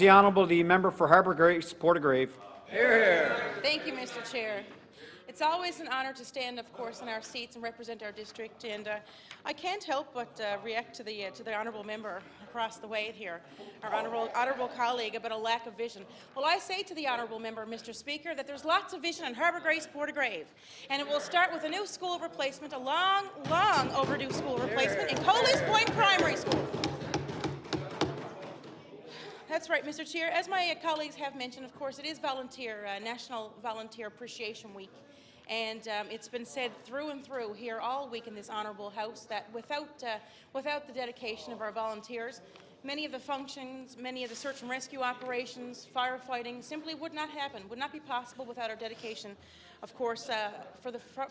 The Honourable, the member for Harbour Portagrave. Hear, hear. Thank you, Mr. Chair. It's always an honour to stand, of course, in our seats and represent our district, and I can't help but react to the honourable member across the way here, our honourable colleague, about a lack of vision. Well, I say to the honourable member, Mr. Speaker, that there's lots of vision in Harbour Grace Portagrave, and it will start with a new school replacement, a long, long overdue school replacement in Coley's Point Primary School. That's right, Mr. Chair. As my colleagues have mentioned, of course, it is National Volunteer Appreciation Week, and it's been said through and through here all week in this honourable House that without the dedication of our volunteers, many of the functions, many of the search and rescue operations, firefighting simply would not happen, would not be possible without our dedication, of course,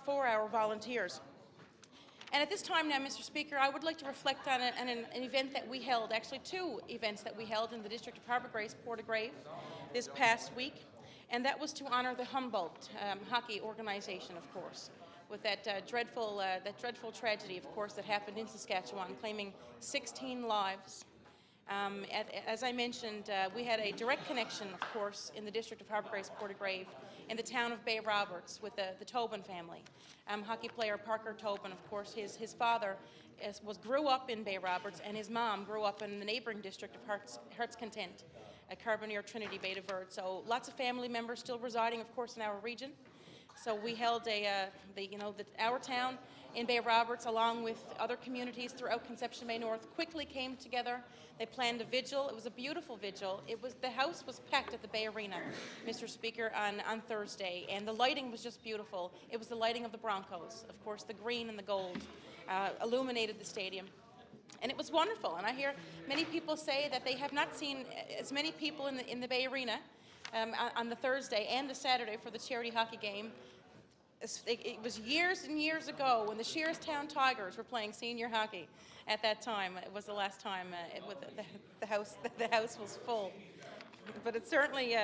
for our volunteers. And at this time now, Mr. Speaker, I would like to reflect on an event that we held, actually two events that we held in the district of Harbour Grace Portagrave this past week, and that was to honour the Humboldt hockey organization, of course, with that dreadful tragedy, of course, that happened in Saskatchewan, claiming 16 lives. As I mentioned, we had a direct connection, of course, in the district of Harbour Grace Portagrave, in the town of Bay Roberts, with the Tobin family. Hockey player Parker Tobin, of course, his father grew up in Bay Roberts, and his mom grew up in the neighbouring district of Hearts Content, Carbonear, Trinity, Bay de Verde. So lots of family members still residing, of course, in our region. So we held our town in Bay Roberts, along with other communities throughout Conception Bay North, quickly came together. They planned a vigil. It was a beautiful vigil. The house was packed at the Bay Arena, Mr. Speaker, on Thursday, and the lighting was just beautiful. It was the lighting of the Broncos, of course, the green and the gold illuminated the stadium. And it was wonderful. And I hear many people say that they have not seen as many people in the Bay Arena on the Thursday and the Saturday for the charity hockey game. It was years and years ago when the Shearstown Tigers were playing senior hockey. At that time, it was the last time the house was full. But it certainly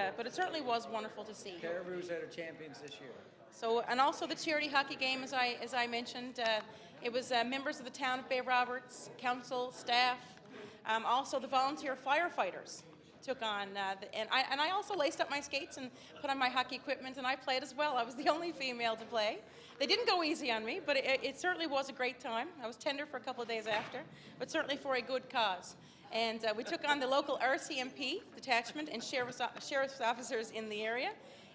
was wonderful to see. Caribou's out of champions this year. So, and also the charity hockey game, as I mentioned, it was members of the town of Bay Roberts, council, staff, also the volunteer firefighters took on, and I also laced up my skates and put on my hockey equipment, and I played as well. I was the only female to play. They didn't go easy on me, but it certainly was a great time. I was tender for a couple of days after, but certainly for a good cause. And we took on the local RCMP detachment and sheriff's officers in the area,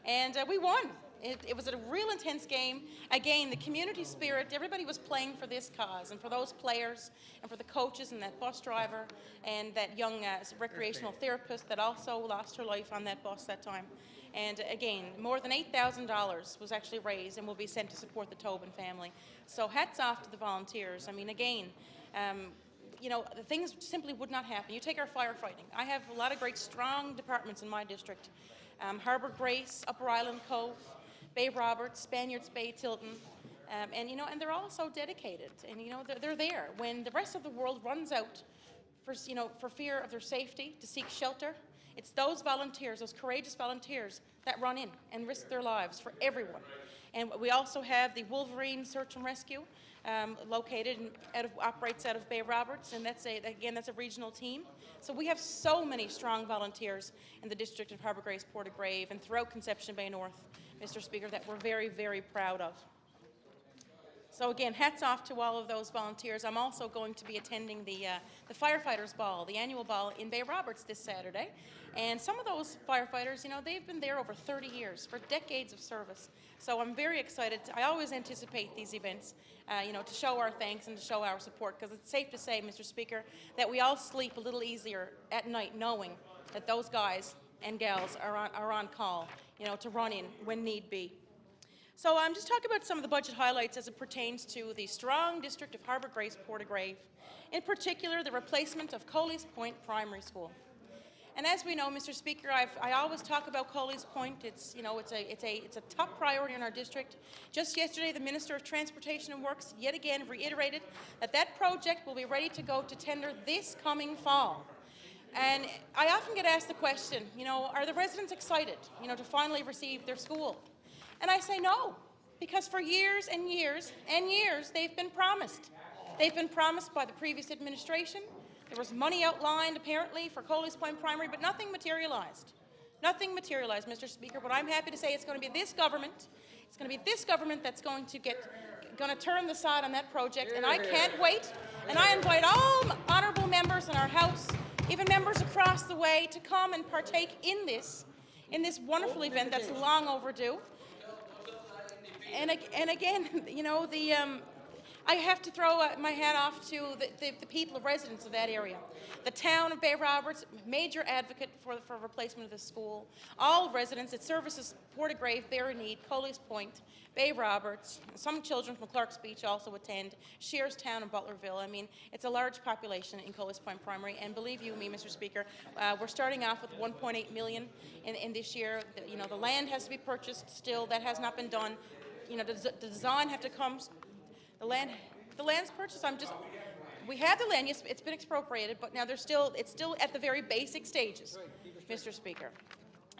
and we won. It was a real intense game. Again, the community spirit, everybody was playing for this cause, and for those players, and for the coaches, and that bus driver, and that young recreational therapist that also lost her life on that bus that time. And again, more than $8,000 was actually raised and will be sent to support the Tobin family. So hats off to the volunteers. I mean, again, the things simply would not happen. You take our firefighting. I have a lot of great, strong departments in my district. Harbour Grace, Upper Island Cove, Bay Roberts, Spaniards Bay, Tilton, and they're all so dedicated, and they're there when the rest of the world runs out for fear of their safety to seek shelter. It's those volunteers, those courageous volunteers, that run in and risk their lives for everyone. And we also have the Wolverine Search and Rescue, located operates out of Bay Roberts, and that's a regional team. So we have so many strong volunteers in the district of Harbour Grace Portagrave and throughout Conception Bay North, Mr. Speaker, that we're very, very proud of. So again, hats off to all of those volunteers. I'm also going to be attending the Firefighters Ball, the annual ball in Bay Roberts this Saturday. And some of those firefighters, they've been there over 30 years, for decades of service. So I'm very excited. I always anticipate these events, to show our thanks and to show our support, because it's safe to say, Mr. Speaker, that we all sleep a little easier at night knowing that those guys and gals are on call, to run in when need be. So I'm just talking about some of the budget highlights as it pertains to the strong district of Harbour Grace Portagrave, in particular the replacement of Coley's Point Primary School. And as we know, Mr. Speaker, I always talk about Coley's Point. It's a top priority in our district. Just yesterday, the Minister of Transportation and Works yet again reiterated that project will be ready to go to tender this coming fall. And I often get asked the question, are the residents excited, to finally receive their school? And I say no, because for years and years and years, they've been promised. They've been promised by the previous administration. There was money outlined, apparently, for Coley's Point Primary, but nothing materialized. Nothing materialized, Mr. Speaker, but I'm happy to say it's going to be this government. It's going to be this government that's going to turn the side on that project, and I can't wait. And I invite all honourable members in our House, even members across the way, to come and partake in this wonderful event that's long overdue. And again, you know, I have to throw my hat off to the people, residents of that area. The town of Bay Roberts, major advocate for replacement of the school. All residents, it services Portagrave, Barrow-Need, Coley's Point, Bay Roberts. Some children from Clark's Beach also attend, Shearstown and Butlerville. I mean, it's a large population in Coley's Point Primary, and believe you me, Mr. Speaker, we're starting off with 1.8 million in this year. You know, the land has to be purchased still. That has not been done. You know, the design have to come. The land's purchased. We have the land. Yes, it's been expropriated, but now it's still at the very basic stages, Mr. Speaker.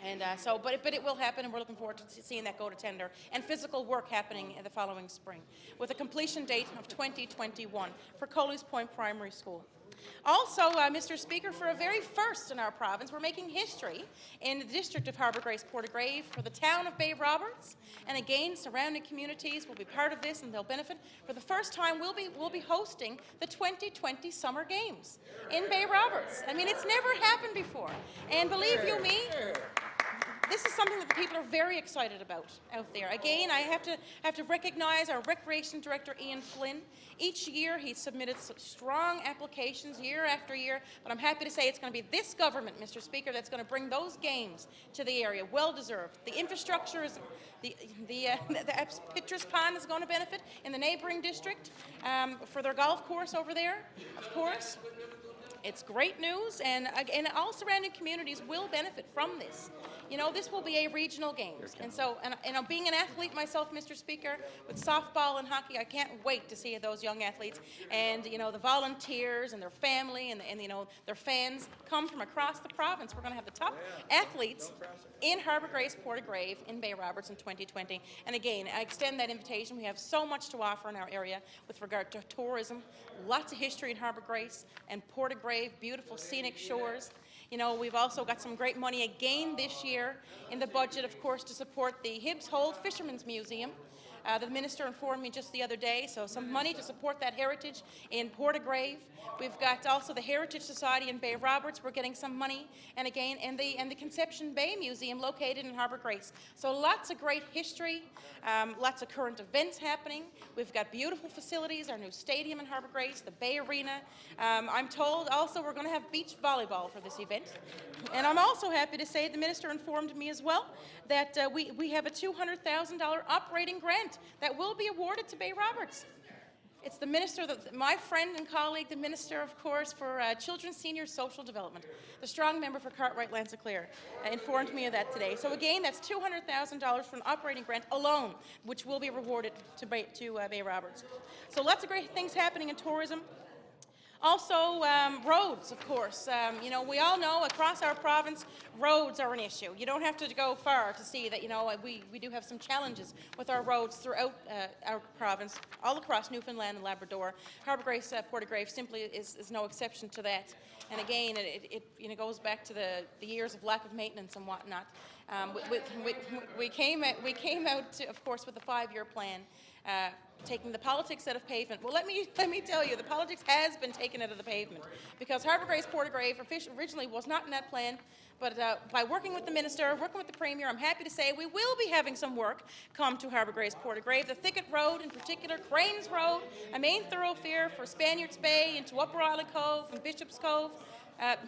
And but it will happen, and we're looking forward to seeing that go to tender and physical work happening in the following spring, with a completion date of 2021 for Coley's Point Primary School. Also, Mr. Speaker, for a very first in our province, we're making history in the district of Harbour Grace Portagrave for the town of Bay Roberts, and again, surrounding communities will be part of this, and they'll benefit. For the first time, we'll be hosting the 2020 Summer Games in Bay Roberts. I mean, it's never happened before, and believe you me, this is something that the people are very excited about out there. Again, I have to recognize our Recreation Director, Ian Flynn. Each year, he's submitted strong applications year after year, but I'm happy to say it's going to be this government, Mr. Speaker, that's going to bring those games to the area. Well deserved. The infrastructure is the Pitcher's Pond is going to benefit in the neighbouring district for their golf course over there, of course. It's great news, and all surrounding communities will benefit from this. You know, this will be a regional games, and so, and being an athlete myself, Mr. Speaker, with softball and hockey, I can't wait to see those young athletes and, you know, the volunteers and their family and you know, their fans come from across the province. We're going to have the top athletes in Harbour Grace Portagrave in Bay Roberts in 2020. And again, I extend that invitation. We have so much to offer in our area with regard to tourism, lots of history in Harbour Grace and Portagrave, beautiful scenic shores. You know, we've also got some great money again this year in the budget, of course, to support the Hibbs Hold Fishermen's Museum. The minister informed me just the other day, so some money to support that heritage in Portagrave. We've got also the Heritage Society in Bay Roberts. We're getting some money, and again, and the Conception Bay Museum located in Harbour Grace. So lots of great history, lots of current events happening. We've got beautiful facilities, our new stadium in Harbour Grace, the Bay Arena. I'm told also we're going to have beach volleyball for this event. And I'm also happy to say the minister informed me as well that we have a $200,000 operating grant that will be awarded to Bay Roberts. It's the minister, my friend and colleague, the minister, of course, for Children, Senior, Social Development, the strong member for Cartwright Lanzaclear, informed me of that today. So again, that's $200,000 for an operating grant alone, which will be rewarded to Bay Roberts. So lots of great things happening in tourism. Also, roads, of course. You know, we all know across our province, roads are an issue. You don't have to go far to see that, you know, we do have some challenges with our roads throughout our province, all across Newfoundland and Labrador. Harbour Grace Portagrave simply is no exception to that. And again, it you know, goes back to the years of lack of maintenance and whatnot. We came out, of course, with a 5-year plan. Taking the politics out of pavement. Well, let me tell you, the politics has been taken out of the pavement, because Harbour Grace Portagrave originally was not in that plan, but by working with the minister, working with the premier, I'm happy to say we will be having some work come to Harbour Grace Portagrave. The Thicket Road in particular, Cranes Road, a main thoroughfare for Spaniards Bay into Upper Island Cove and Bishop's Cove.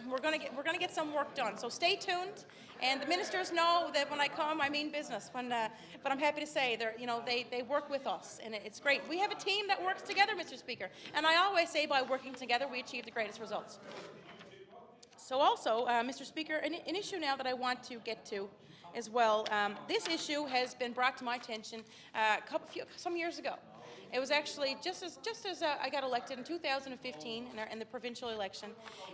We're going to get some work done. So stay tuned. And the ministers know that when I come, I mean business. But I'm happy to say they work with us, and it's great. We have a team that works together, Mr. Speaker. And I always say by working together, we achieve the greatest results. So also, Mr. Speaker, an issue now that I want to get to as well. This issue has been brought to my attention some years ago. It was actually just as I got elected in 2015 in the provincial election,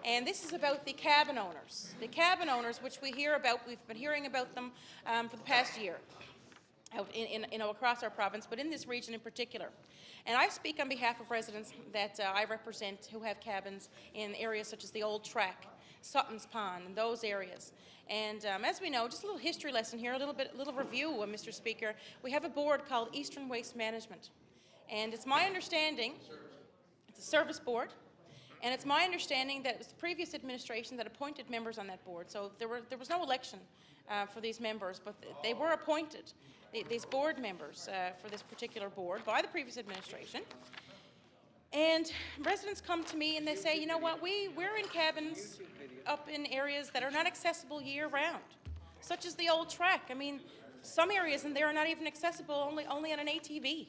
and this is about the cabin owners. The cabin owners, which we hear about, we've been hearing about them for the past year. out across our province, but in this region in particular. And I speak on behalf of residents that I represent who have cabins in areas such as the Old Track, Sutton's Pond, and those areas. And as we know, just a little history lesson here, a little review, Mr. Speaker. We have a board called Eastern Waste Management, and it's my understanding, it's a service board, and it's my understanding that it was the previous administration that appointed members on that board. So there was no election for these members, but they were appointed, these board members for this particular board by the previous administration. And residents come to me and they say, you know what, we're in cabins up in areas that are not accessible year-round, such as the Old Track. I mean, some areas in there are not even accessible only on an ATV.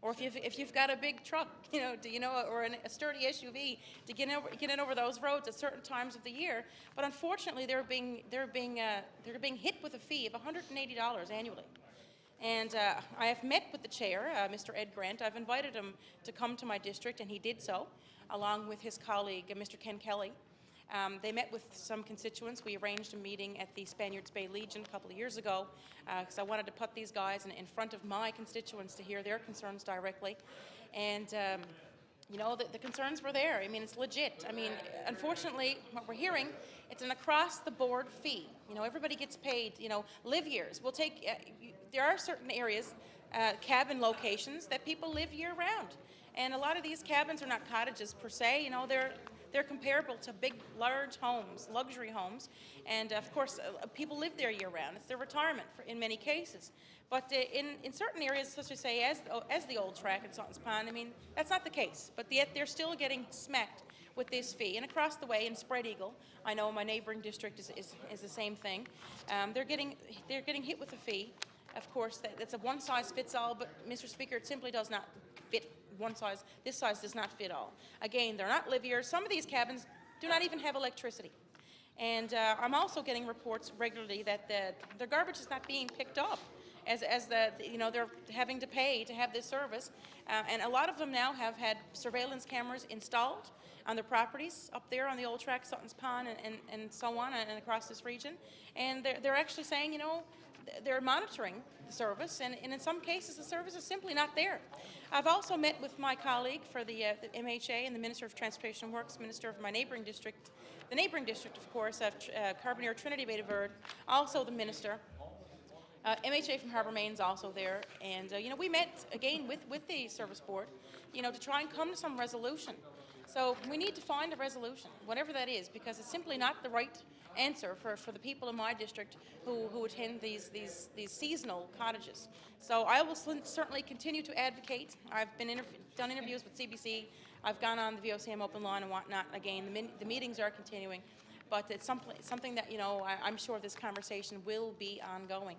Or if you've got a big truck, or a sturdy SUV to get in over those roads at certain times of the year. But unfortunately, they're being hit with a fee of $180 annually. And I have met with the chair, Mr. Ed Grant. I've invited him to come to my district, and he did so, along with his colleague, Mr. Ken Kelly. They met with some constituents. We arranged a meeting at the Spaniards Bay Legion a couple of years ago because I wanted to put these guys in front of my constituents to hear their concerns directly. And the concerns were there. I mean, it's legit. I mean, unfortunately, what we're hearing, it's an across-the-board fee. Everybody gets paid. Live years. We'll take. There are certain areas, cabin locations, that people live year-round, and a lot of these cabins are not cottages per se. They're comparable to big, large homes, luxury homes, and of course, people live there year-round. It's their retirement in many cases. But in certain areas, such as say as the Old Track in Sutton's Pond, I mean, that's not the case. But yet they're still getting smacked with this fee. And across the way in Spread Eagle, I know my neighbouring district is the same thing. They're getting hit with a fee. Of course, that's a one-size-fits-all. But Mr. Speaker, it simply does not fit. This size does not fit all. Again, they're not live years. Some of these cabins do not even have electricity. And I'm also getting reports regularly that their garbage is not being picked up, as they're having to pay to have this service. And a lot of them now have had surveillance cameras installed on their properties up there on the Old Track, Sutton's Pond, and so on, and across this region. And they're actually saying, they're monitoring the service, and in some cases the service is simply not there. I've also met with my colleague for the MHA and the Minister of Transportation Works, Minister of my neighbouring district, the neighbouring district, of course, of Carbonear Trinity Bay de Verde, also the Minister. MHA from Harbour, Maine's also there, and we met again with the service board, to try and come to some resolution. So we need to find a resolution, whatever that is, because it's simply not the right answer for the people in my district who attend these seasonal cottages. So I will certainly continue to advocate. I've done interviews with CBC. I've gone on the VOCM open line and whatnot. Again, the meetings are continuing, but it's something that I'm sure this conversation will be ongoing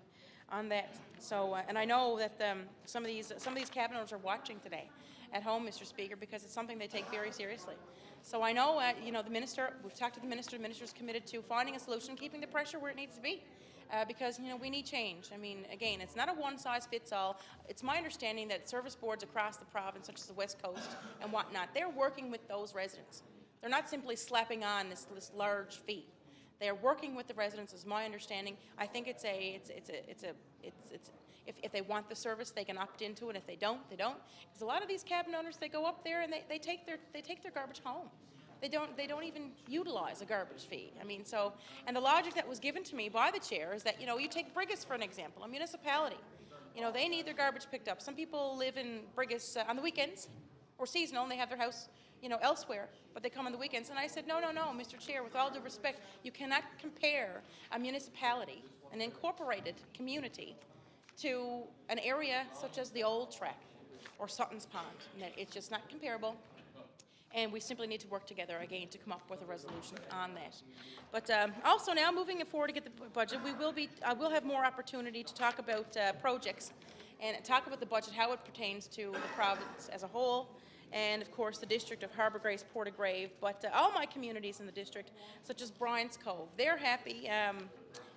on that. So and I know that some of these cabin owners are watching today at home, Mr. Speaker, because it's something they take very seriously. So I know, the minister. We've talked to the minister. The minister's committed to finding a solution, keeping the pressure where it needs to be, because we need change. I mean, again, it's not a one-size-fits-all. It's my understanding that service boards across the province, such as the West Coast and whatnot, they're working with those residents. They're not simply slapping on this large fee. They're working with the residents, is my understanding. I think if they want the service, they can opt into it. If they don't, they don't. Because a lot of these cabin owners, they go up there and they take their garbage home. They don't even utilize a garbage fee. I mean, and the logic that was given to me by the chair is that you take Brigus for an example, a municipality. They need their garbage picked up. Some people live in Brigus on the weekends or seasonal, and they have their house elsewhere, but they come on the weekends. And I said, no, Mr. Chair, with all due respect, you cannot compare a municipality, an incorporated community, to an area such as the Old Track or Sutton's Pond. It's just not comparable, and we simply need to work together again to come up with a resolution on that. But also now, moving forward to get the budget, I will have more opportunity to talk about projects and talk about the budget, how it pertains to the province as a whole, and of course the district of Harbour Grace, Portagrave, but all my communities in the district, such as Bryant's Cove, they're happy.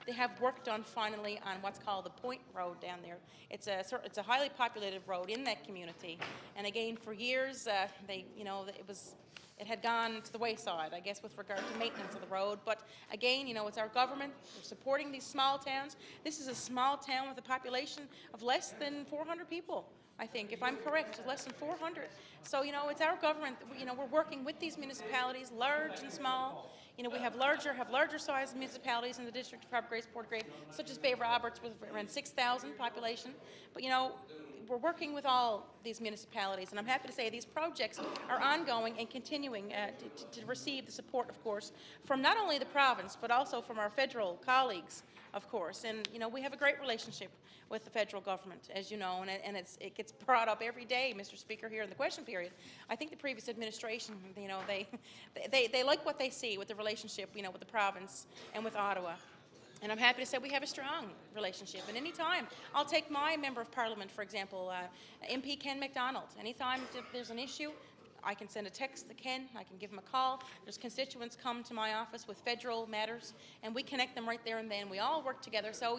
They have work done finally on what's called the Point Road down there. It's a highly populated road in that community, and again, for years, it was it had gone to the wayside, I guess, with regard to maintenance of the road. But again, it's our government. We're supporting these small towns. This is a small town with a population of less than 400 people. I think, if I'm correct, less than 400. So, it's our government. We're working with these municipalities, large and small. We have larger sized municipalities in the district of Harbour Grace, Portagrave, such as Bay Roberts with around 6,000 population. But, we're working with all these municipalities, and I'm happy to say these projects are ongoing and continuing to receive the support, of course, from not only the province, but also from our federal colleagues, of course. And, we have a great relationship with the federal government, as you know, and it gets brought up every day, Mr. Speaker, here in the question period. I think the previous administration, they like what they see with the relationship, with the province and with Ottawa. And I'm happy to say we have a strong relationship. And any time, I'll take my Member of Parliament, for example, MP Ken MacDonald. Anytime there's an issue, I can send a text to Ken, I can give him a call. There's constituents come to my office with federal matters, and we connect them right there and then. We all work together. So,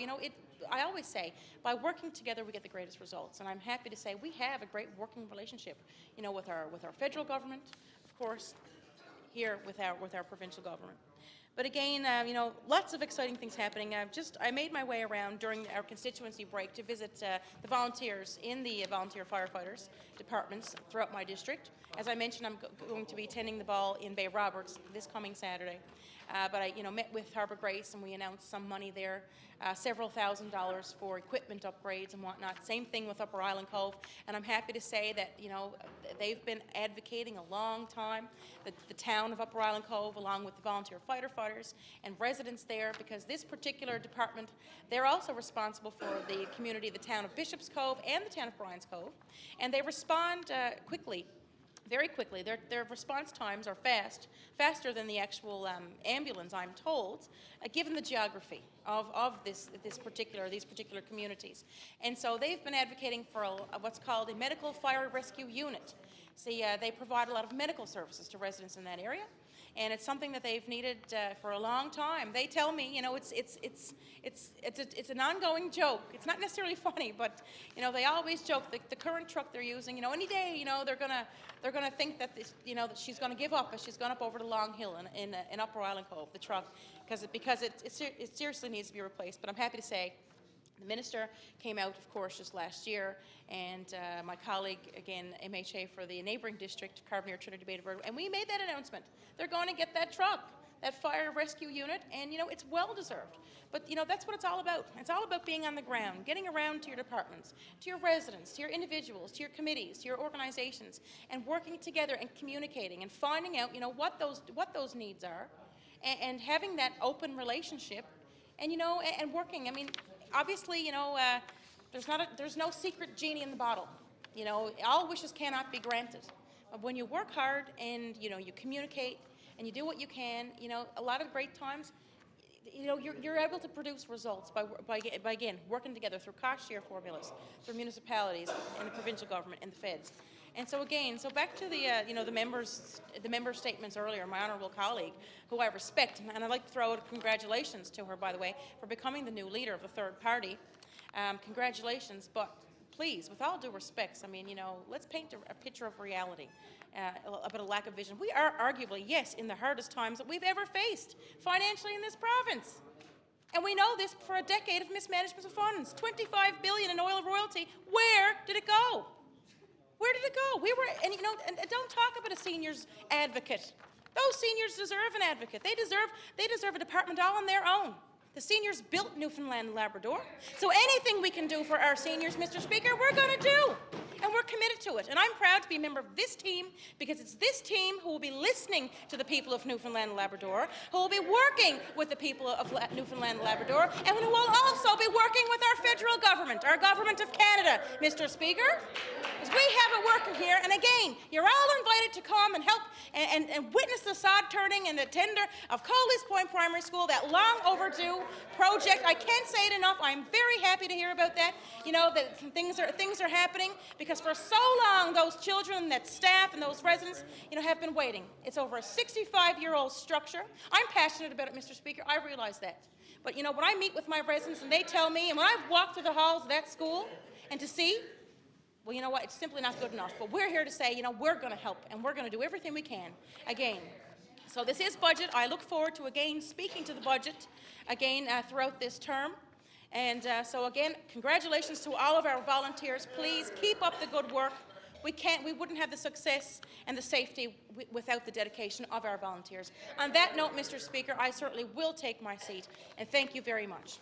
I always say, by working together, we get the greatest results. And I'm happy to say we have a great working relationship, with our federal government, of course, here with our provincial government. But again, lots of exciting things happening. I made my way around during our constituency break to visit the volunteers in the volunteer firefighters departments throughout my district. As I mentioned, I'm going to be attending the ball in Bay Roberts this coming Saturday. But I, met with Harbour Grace, and we announced some money there, several $1,000s for equipment upgrades and whatnot. Same thing with Upper Island Cove, and I'm happy to say that they've been advocating a long time, the town of Upper Island Cove, along with the volunteer firefighters and residents there, because this particular department, they're also responsible for the community, the town of Bishop's Cove and the town of Bryan's Cove, and they respond quickly. Very quickly. Their response times are faster than the actual ambulance, I'm told, given the geography of these particular communities. And so they've been advocating for what's called a medical fire rescue unit. See, they provide a lot of medical services to residents in that area, and it's something that they've needed for a long time. They tell me, it's an ongoing joke. It's not necessarily funny, but they always joke. The current truck they're using, any day, they're gonna think that this, that she's gonna give up as she's gone up over the Long Hill in Upper Island Cove, the truck, because it seriously needs to be replaced. But I'm happy to say, the minister came out, of course, just last year, and my colleague, again, MHA for the neighbouring district, Carbonier Trinity Bay, and we made that announcement. They're going to get that truck, that fire rescue unit, and it's well deserved. But that's what it's all about. It's all about being on the ground, getting around to your departments, to your residents, to your individuals, to your committees, to your organizations, and working together and communicating and finding out what those needs are, and having that open relationship, and and working. I mean, obviously, there's no secret genie in the bottle. All wishes cannot be granted. But when you work hard and you communicate and you do what you can, a lot of great times, you're able to produce results by again working together through cost share formulas, through municipalities and the provincial government and the feds. And so again, back to the member statements earlier, my honourable colleague, who I respect, and I'd like to throw out congratulations to her, by the way, for becoming the new leader of the third party. Congratulations, but please, with all due respects, I mean, let's paint a picture of reality about a lack of vision. We are arguably, yes, in the hardest times that we've ever faced financially in this province. And we know this for a decade of mismanagement of funds. $25 billion in oil royalty. Where did it go? Where did it go? And don't talk about a seniors advocate. Those seniors deserve an advocate. They deserve a department all on their own. The seniors built Newfoundland and Labrador. So anything we can do for our seniors, Mr. Speaker, we're going to do. And we're committed to it. And I'm proud to be a member of this team, because it's this team who will be listening to the people of Newfoundland and Labrador, who will be working with the people of Newfoundland and Labrador, and who will also be working with our federal government, our government of Canada, Mr. Speaker. Because we have it working here. And again, you're all invited to come and help and witness the sod turning and the tender of Coley's Point Primary School, that long overdue project. I can't say it enough. I'm very happy to hear about that. That things are happening, because for so long those children, that staff, and those residents, have been waiting. It's over a 65-year-old structure. I'm passionate about it, Mr. Speaker. I realize that. But when I meet with my residents and they tell me, and when I've walked through the halls of that school, and to see well, you know what, it's simply not good enough. But we're here to say, you know, we're going to help, and we're going to do everything we can, again. So this is budget. I look forward to, again, speaking to the budget, again, throughout this term. And so, again, congratulations to all of our volunteers. Please keep up the good work. We wouldn't have the success and the safety without the dedication of our volunteers. On that note, Mr. Speaker, I certainly will take my seat, and thank you very much.